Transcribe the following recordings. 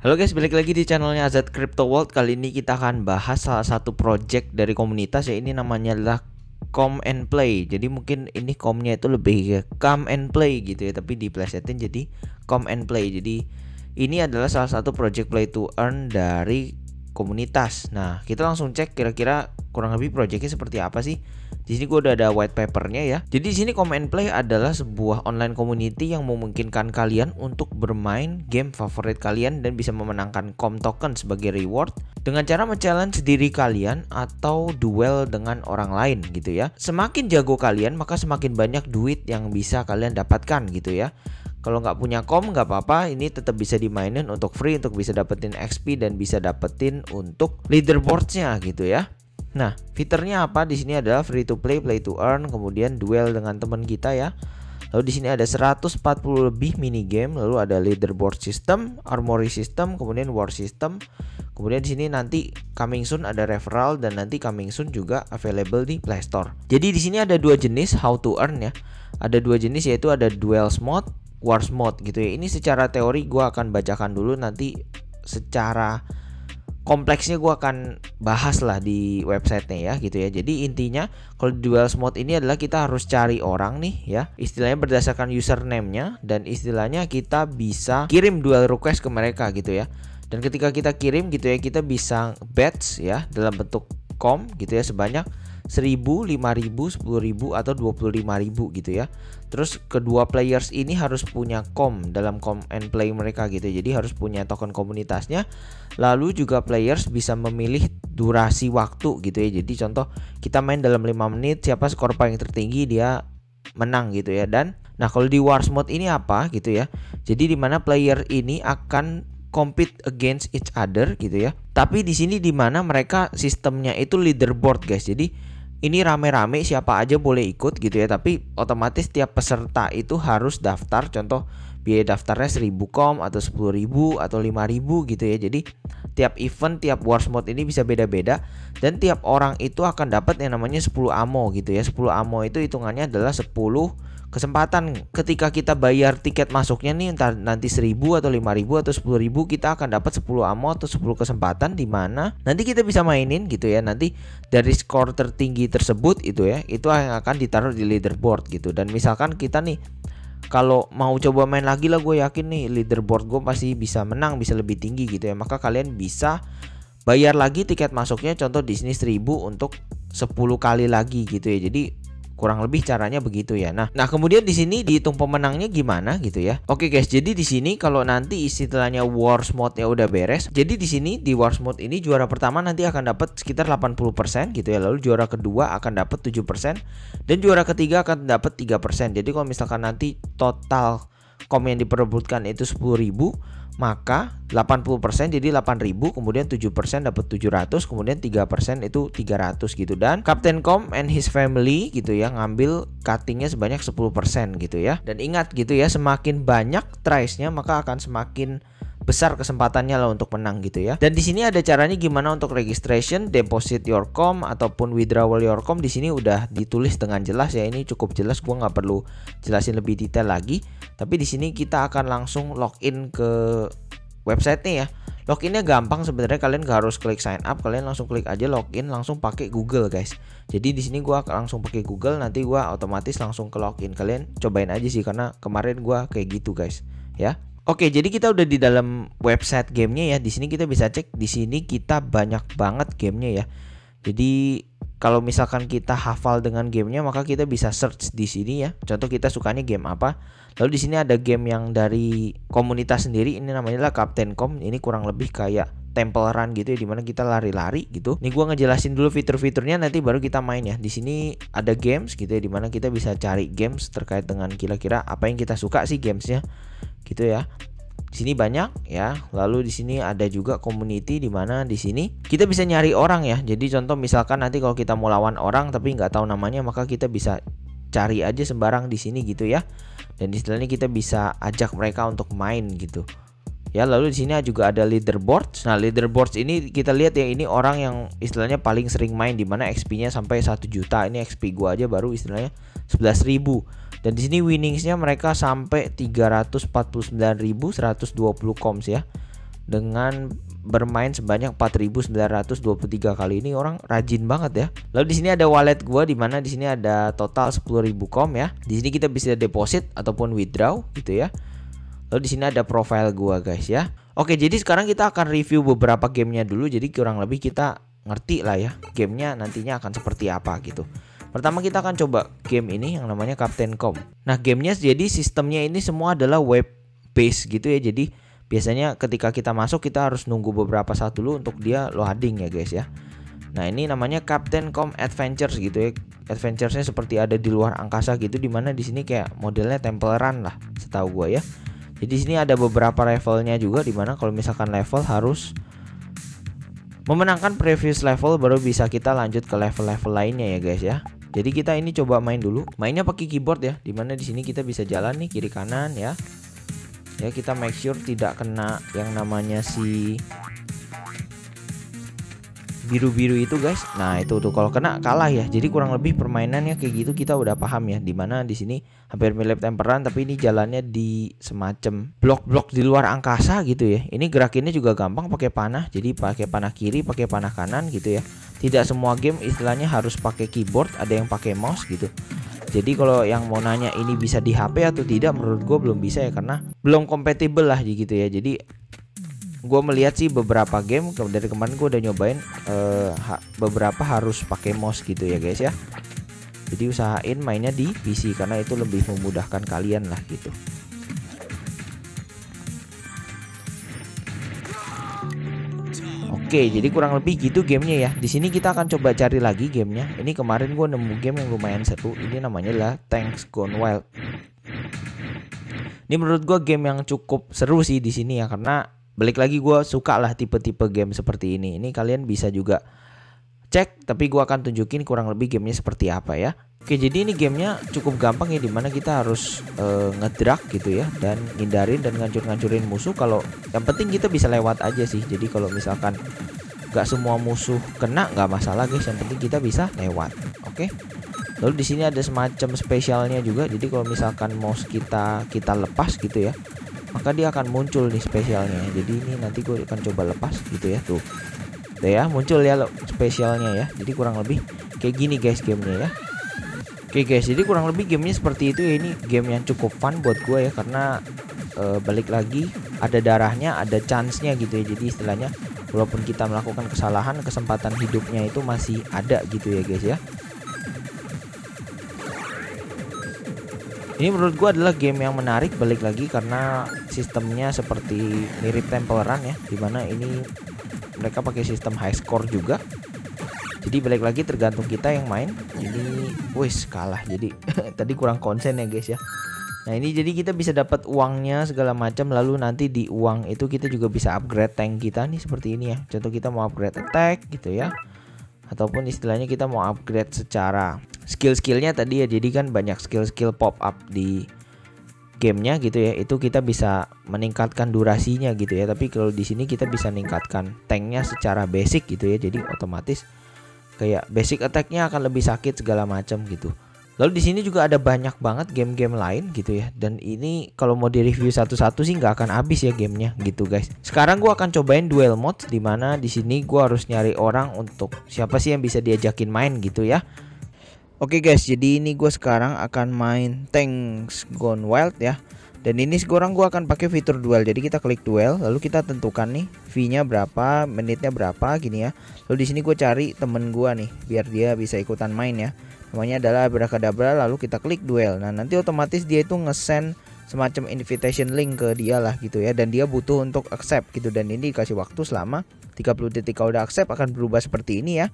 Halo guys, balik lagi di channelnya Azad Crypto World. Kali ini kita akan bahas salah satu project dari komunitas ya. Ini namanya adalah Come and Play. Jadi mungkin ini comnya itu lebih ke Come and Play gitu ya, tapi diplesetin jadi Come and Play. Jadi ini adalah salah satu project play to earn dari komunitas. Nah, kita langsung cek kira-kira kurang lebih projectnya seperti apa sih. Di sini gue udah ada white papernya ya. Jadi di sini Come and Play adalah sebuah online community yang memungkinkan kalian untuk bermain game favorit kalian dan bisa memenangkan Com token sebagai reward dengan cara men-challenge diri kalian atau duel dengan orang lain gitu ya. Semakin jago kalian, maka semakin banyak duit yang bisa kalian dapatkan gitu ya. Kalau nggak punya com nggak apa-apa, ini tetap bisa dimainin untuk free untuk bisa dapetin XP dan bisa dapetin untuk leaderboardsnya gitu ya. Nah, fiturnya apa? Di sini adalah free to play, play to earn, kemudian duel dengan teman kita ya. Lalu di sini ada 140 lebih mini game, lalu ada leaderboard system, armory system, kemudian war system. Kemudian di sini nanti coming soon ada referral dan nanti coming soon juga available di Play Store. Jadi di sini ada dua jenis how to earn ya. Ada dua jenis yaitu ada duels mode, wars mode gitu ya. Ini secara teori gue akan bacakan dulu, nanti secara kompleksnya gue akan bahas lah di websitenya ya gitu ya. Jadi intinya kalau duels mode ini adalah kita harus cari orang nih ya, istilahnya berdasarkan username-nya, dan istilahnya kita bisa kirim duel request ke mereka gitu ya. Dan ketika kita kirim gitu ya, kita bisa batch ya dalam bentuk com gitu ya, sebanyak 1000, 5000, 10.000 atau 25.000 gitu ya. Terus kedua players ini harus punya com dalam com and play mereka gitu. Jadi harus punya token komunitasnya. Lalu juga players bisa memilih durasi waktu gitu ya. Jadi contoh kita main dalam 5 menit, siapa skor paling tertinggi dia menang gitu ya. Dan nah kalau di wars mode ini apa gitu ya. Jadi dimana player ini akan compete against each other gitu ya. Tapi di sini dimana mereka sistemnya itu leaderboard guys. Jadi ini rame-rame, siapa aja boleh ikut gitu ya. Tapi otomatis tiap peserta itu harus daftar. Contoh biaya daftarnya 1000 com atau 10.000 atau 5.000 gitu ya. Jadi tiap event, tiap wars mode ini bisa beda-beda. Dan tiap orang itu akan dapat yang namanya 10 ammo gitu ya. 10 ammo itu hitungannya adalah 10 kesempatan. Ketika kita bayar tiket masuknya nih, entar nanti 1000 atau 5000 atau 10.000, kita akan dapat 10 ammo atau 10 kesempatan di mana nanti kita bisa mainin gitu ya. Nanti dari skor tertinggi tersebut itu ya, itu yang akan ditaruh di leaderboard gitu. Dan misalkan kita nih kalau mau coba main lagi lah, gue yakin nih leaderboard gue pasti bisa menang, bisa lebih tinggi gitu ya. Maka kalian bisa bayar lagi tiket masuknya, contoh di sini 1000 untuk 10 kali lagi gitu ya. Jadi kurang lebih caranya begitu ya. Nah kemudian di sini dihitung pemenangnya gimana gitu ya. Oke guys, jadi di sini kalau nanti istilahnya wars mode ya udah beres. Jadi di sini di wars mode ini juara pertama nanti akan dapat sekitar 80% gitu ya. Lalu juara kedua akan dapat 7% dan juara ketiga akan dapat 3%. Jadi kalau misalkan nanti total kom yang diperebutkan itu 10.000, maka 80% jadi 8.000, kemudian 7% dapat 700, kemudian 3% itu 300 gitu. Dan Captain Com and his family gitu ya ngambil cuttingnya sebanyak 10% gitu ya. Dan ingat gitu ya, semakin banyak tries-nya maka akan semakin besar kesempatannya lah untuk menang gitu ya. Dan di sini ada caranya gimana untuk registration, deposit your com ataupun withdrawal your com. Di sini udah ditulis dengan jelas ya. Ini cukup jelas, gua nggak perlu jelasin lebih detail lagi. Tapi di sini kita akan langsung login ke websitenya ya. Loginnya gampang sebenarnya, kalian gak harus klik sign up, kalian langsung klik aja login, langsung pakai Google guys. Jadi di sini gua langsung pakai Google, nanti gua otomatis langsung ke login. Kalian cobain aja sih, karena kemarin gua kayak gitu guys ya. Oke, jadi kita udah di dalam website gamenya ya. Di sini kita bisa cek, di sini kita banyak banget gamenya ya. Jadi kalau misalkan kita hafal dengan gamenya, maka kita bisa search di sini ya. Contoh kita sukanya game apa. Lalu di sini ada game yang dari komunitas sendiri. Ini namanya Captain Com. Ini kurang lebih kayak Temple Run gitu ya, dimana kita lari-lari gitu. Nih gua ngejelasin dulu fitur-fiturnya, nanti baru kita main ya. Di sini ada games gitu ya, dimana kita bisa cari games terkait dengan kira-kira apa yang kita suka sih gamesnya gitu ya. Di sini banyak ya. Lalu di sini ada juga community, di mana di sini kita bisa nyari orang ya. Jadi contoh misalkan nanti kalau kita mau lawan orang tapi nggak tahu namanya, maka kita bisa cari aja sembarang di sini gitu ya. Dan istilahnya kita bisa ajak mereka untuk main gitu. Ya, lalu di sini juga ada leaderboards. Nah, leaderboards ini kita lihat ya, ini orang yang istilahnya paling sering main, di mana XP-nya sampai 1 juta. Ini XP gua aja baru istilahnya 11.000. Dan di sini winningsnya mereka sampai 349.120 coms ya. dengan bermain sebanyak 4.923 kali. Ini orang rajin banget ya. Lalu di sini ada wallet gua, di mana di sini ada total 10.000 kom ya. Di sini kita bisa deposit ataupun withdraw gitu ya. Lalu di sini ada profile gua guys ya. Oke, jadi sekarang kita akan review beberapa gamenya dulu. Jadi kurang lebih kita ngerti lah ya gamenya nantinya akan seperti apa gitu. Pertama kita akan coba game ini yang namanya Captain.com. Nah gamenya jadi sistemnya ini semua adalah web based gitu ya. Jadi biasanya ketika kita masuk kita harus nunggu beberapa saat dulu untuk dia loading ya guys ya. Nah ini namanya Captain.com Adventures gitu ya. Adventuresnya seperti ada di luar angkasa gitu, dimana di sini kayak modelnya Temple Run lah setahu gua ya. Jadi di sini ada beberapa levelnya juga, dimana kalau misalkan level harus memenangkan previous level baru bisa kita lanjut ke level-level lainnya ya guys ya. Jadi kita ini coba main dulu. Mainnya pakai keyboard ya, dimana di sini kita bisa jalan nih kiri kanan ya. Ya kita make sure tidak kena yang namanya si biru-biru itu guys. Nah itu tuh kalau kena kalah ya. Jadi kurang lebih permainannya kayak gitu kita udah paham ya. Dimana di sini hampir mirip Temple Run, tapi ini jalannya di semacam blok-blok di luar angkasa gitu ya. Ini gerakinnya juga gampang pakai panah. Jadi pakai panah kiri, pakai panah kanan gitu ya. Tidak semua game istilahnya harus pakai keyboard, ada yang pakai mouse gitu. Jadi kalau yang mau nanya ini bisa di HP atau tidak, menurut gue belum bisa ya, karena belum kompatibel lah gitu ya. Jadi gue melihat sih beberapa game dari kemarin gue udah nyobain beberapa harus pakai mouse gitu ya guys ya. Jadi usahain mainnya di PC karena itu lebih memudahkan kalian lah gitu. Oke, jadi kurang lebih gitu gamenya ya. Di sini kita akan coba cari lagi gamenya. Ini kemarin gue nemu game yang lumayan seru. Ini namanya lah Tanks Gone Wild. Ini menurut gue game yang cukup seru sih di sini ya, karena balik lagi gue suka lah tipe-tipe game seperti ini. Ini kalian bisa juga cek, tapi gue akan tunjukin kurang lebih gamenya seperti apa ya. Oke, jadi ini gamenya cukup gampang ya, dimana kita harus ngedrag gitu ya, dan ngindarin dan ngancur-ngancurin musuh. Kalau yang penting kita bisa lewat aja sih. Jadi kalau misalkan gak semua musuh kena nggak masalah guys, yang penting kita bisa lewat. Oke. Lalu di sini ada semacam spesialnya juga. Jadi kalau misalkan mouse kita lepas gitu ya, maka dia akan muncul nih spesialnya. Jadi ini nanti gue akan coba lepas gitu ya, tuh ya muncul ya spesialnya ya. Jadi kurang lebih kayak gini guys gamenya ya. Oke guys, jadi kurang lebih gamenya seperti itu ya. Ini game yang cukup fun buat gue ya, karena balik lagi ada darahnya, ada chance-nya gitu ya. Jadi istilahnya walaupun kita melakukan kesalahan, kesempatan hidupnya itu masih ada gitu ya guys ya. Ini menurut gue adalah game yang menarik, balik lagi karena sistemnya seperti mirip Temple Run ya, dimana ini mereka pakai sistem high score juga. Jadi balik lagi tergantung kita yang main. Ini wis kalah, jadi tadi kurang konsen ya guys ya. Nah ini jadi kita bisa dapat uangnya segala macam, lalu nanti di uang itu kita juga bisa upgrade tank kita nih seperti ini ya. Contoh kita mau upgrade attack gitu ya, ataupun istilahnya kita mau upgrade secara skill-skillnya tadi ya. Jadi kan banyak skill-skill pop up di gamenya gitu ya. Itu kita bisa meningkatkan durasinya gitu ya. Tapi kalau di sini kita bisa meningkatkan tanknya secara basic gitu ya. Jadi otomatis kayak basic attacknya akan lebih sakit segala macam gitu. Lalu di sini juga ada banyak banget game-game lain gitu ya. Dan ini kalau mau di-review satu-satu sih nggak akan habis ya gamenya gitu guys. Sekarang gua akan cobain duel mode, dimana di sini gua harus nyari orang untuk siapa sih yang bisa diajakin main gitu ya. Oke guys, jadi ini gue sekarang akan main Tanks Gone Wild ya. Dan ini sekarang gue akan pakai fitur duel. Jadi kita klik duel, lalu kita tentukan nih fee-nya berapa, menitnya berapa gini ya. Lalu di sini gue cari temen gue nih biar dia bisa ikutan main ya. Namanya adalah Abracadabra, lalu kita klik duel. Nah, nanti otomatis dia itu nge-send semacam invitation link ke dia lah gitu ya, dan dia butuh untuk accept gitu. Dan ini dikasih waktu selama 30 detik. Kalau udah accept akan berubah seperti ini ya.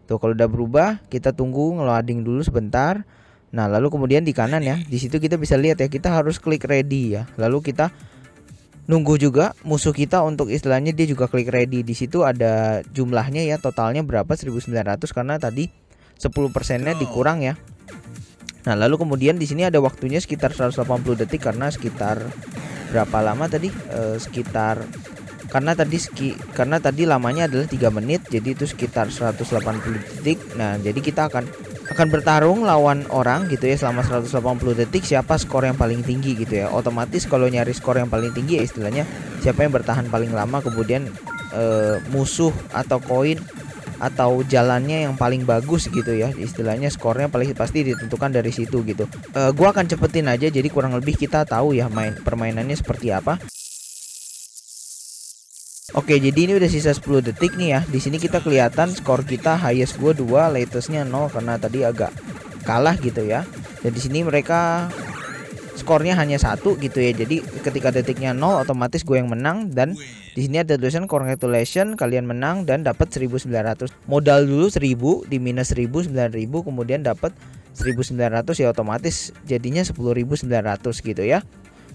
Tuh kalau udah berubah, kita tunggu ngeloading dulu sebentar. Nah, lalu kemudian di kanan ya, di situ kita bisa lihat ya, kita harus klik ready ya. Lalu kita nunggu juga musuh kita untuk istilahnya dia juga klik ready. Di situ ada jumlahnya ya, totalnya berapa, 1900 karena tadi 10%-nya dikurang ya. Nah, lalu kemudian di sini ada waktunya sekitar 180 detik karena sekitar berapa lama tadi? Karena tadi lamanya adalah 3 menit, jadi itu sekitar 180 detik. Nah, jadi kita akan bertarung lawan orang gitu ya selama 180 detik, siapa skor yang paling tinggi gitu ya. Otomatis kalau nyari skor yang paling tinggi ya istilahnya siapa yang bertahan paling lama, kemudian musuh atau koin atau jalannya yang paling bagus gitu ya, istilahnya skornya paling pasti ditentukan dari situ gitu. Gua akan cepetin aja, jadi kurang lebih kita tahu ya permainannya seperti apa. Oke, jadi ini udah sisa 10 detik nih ya. Di sini kita kelihatan skor kita, highest gua 2, latestnya 0 karena tadi agak kalah gitu ya. Dan di sini mereka skornya hanya 1 gitu ya. Jadi ketika detiknya 0 otomatis gue yang menang, dan di sini ada tulisan congratulations, kalian menang dan dapat 1900. Modal dulu 1000, di minus 1000, 9000, kemudian dapat 1900 ya, otomatis jadinya 10.900 gitu ya.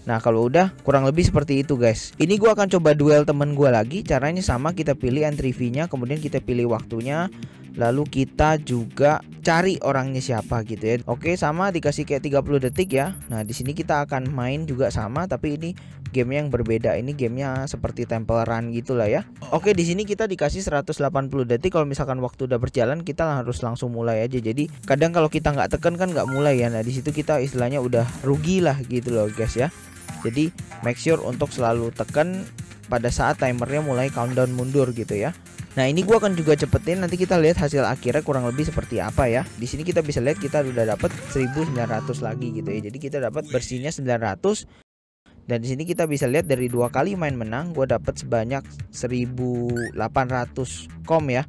Nah kalau udah kurang lebih seperti itu guys. Ini gua akan coba duel temen gua lagi. Caranya sama, kita pilih entry fee-nya, kemudian kita pilih waktunya, lalu kita juga cari orangnya siapa gitu ya. Oke, sama dikasih kayak 30 detik ya. Nah di sini kita akan main juga sama, tapi ini gamenya yang berbeda. Ini gamenya seperti Temple Run gitulah ya. Oke, di sini kita dikasih 180 detik. Kalau misalkan waktu udah berjalan, kita harus langsung mulai aja. Jadi kadang kalau kita nggak tekan kan nggak mulai ya. Nah di situ kita istilahnya udah rugi lah gitu loh guys ya. Jadi make sure untuk selalu tekan pada saat timernya mulai countdown mundur gitu ya. Nah ini gua akan juga cepetin, nanti kita lihat hasil akhirnya kurang lebih seperti apa ya. Di sini kita bisa lihat kita udah dapat 1900 lagi gitu ya. Jadi kita dapat bersihnya 900. Dan di sini kita bisa lihat dari 2 kali main menang, gua dapat sebanyak 1800 kom ya.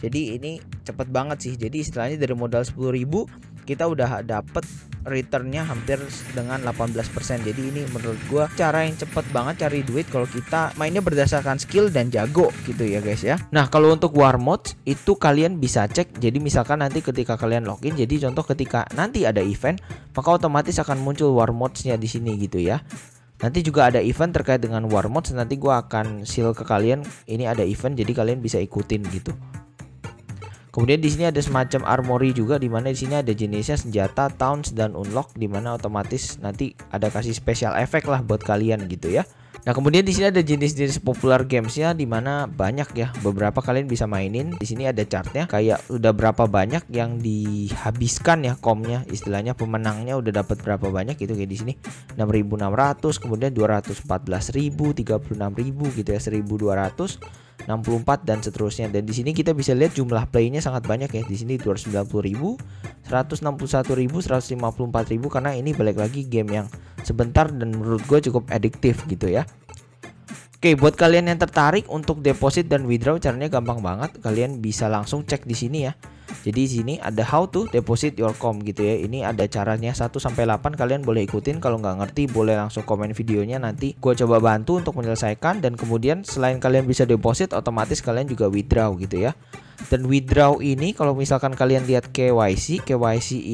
Jadi ini cepet banget sih. Jadi istilahnya dari modal 10.000 kita udah dapet returnnya hampir dengan 18%. Jadi ini menurut gua cara yang cepet banget cari duit kalau kita mainnya berdasarkan skill dan jago gitu ya guys ya. Nah kalau untuk war mods itu kalian bisa cek. Jadi misalkan nanti ketika kalian login, jadi contoh ketika nanti ada event, maka otomatis akan muncul war modsnya di sini gitu ya. Nanti juga ada event terkait dengan war mods, nanti gua akan share ke kalian. Ini ada event, jadi kalian bisa ikutin gitu. Kemudian di sini ada semacam armory juga, di mana di sini ada jenisnya senjata, taunts dan unlock, di mana otomatis nanti ada kasih special effect lah buat kalian gitu ya. Nah kemudian di sini ada jenis-jenis popular gamesnya, di mana banyak ya, beberapa kalian bisa mainin. Di sini ada chartnya, kayak udah berapa banyak yang dihabiskan ya komnya, istilahnya pemenangnya udah dapat berapa banyak gitu kayak di sini 6.600, kemudian 214.000, 36.000 gitu ya, 1.200. 64 dan seterusnya. Dan di sini kita bisa lihat jumlah playnya sangat banyak ya. Di sini 290.000, 161.000, 154.000, karena ini balik lagi game yang sebentar dan menurut gue cukup adiktif gitu ya. Oke, buat kalian yang tertarik untuk deposit dan withdraw, caranya gampang banget. Kalian bisa langsung cek di sini ya. Jadi di sini ada how to deposit your com gitu ya. Ini ada caranya 1 sampai 8, kalian boleh ikutin. Kalau nggak ngerti boleh langsung komen videonya, nanti gue coba bantu untuk menyelesaikan. Dan kemudian selain kalian bisa deposit, otomatis kalian juga withdraw gitu ya. Dan withdraw ini kalau misalkan kalian lihat KYC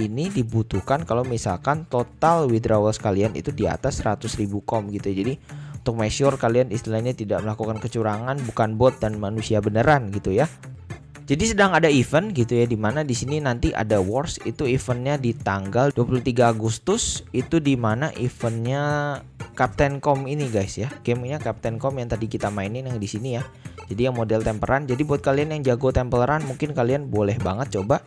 ini dibutuhkan kalau misalkan total withdrawals kalian itu di atas 100.000 com gitu ya. Jadi untuk make sure kalian istilahnya tidak melakukan kecurangan, bukan bot dan manusia beneran gitu ya. Jadi sedang ada event gitu ya, dimana di sini nanti ada wars, itu eventnya di tanggal 23 Agustus, itu dimana eventnya Captain Com ini guys ya, gamenya Captain Com yang tadi kita mainin yang di sini ya. Jadi yang model Temple Run. Jadi buat kalian yang jago Temple Run, mungkin kalian boleh banget coba.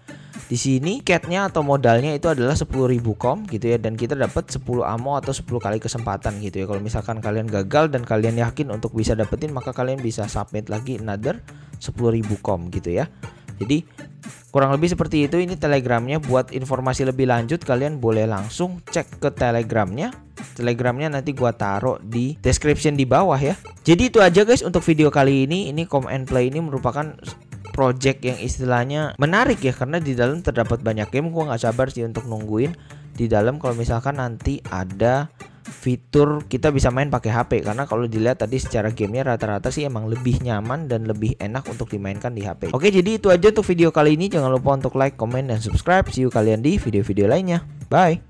Di sini catnya atau modalnya itu adalah 10.000 com gitu ya, dan kita dapat 10 ammo atau 10 kali kesempatan gitu ya. Kalau misalkan kalian gagal dan kalian yakin untuk bisa dapetin, maka kalian bisa submit lagi another 10.000 com gitu ya. Jadi kurang lebih seperti itu. Ini telegramnya. Buat informasi lebih lanjut kalian boleh langsung cek ke telegramnya. Telegramnya nanti gua taruh di description di bawah ya. Jadi itu aja guys untuk video kali ini. Ini Com and Play ini merupakan project yang istilahnya menarik ya, karena di dalam terdapat banyak game. Gua nggak sabar sih untuk nungguin di dalam kalau misalkan nanti ada fitur kita bisa main pakai HP, karena kalau dilihat tadi secara gamenya rata-rata sih emang lebih nyaman dan lebih enak untuk dimainkan di HP. Oke, jadi itu aja untuk video kali ini. Jangan lupa untuk like, comment, dan subscribe. See you kalian di video-video lainnya. Bye.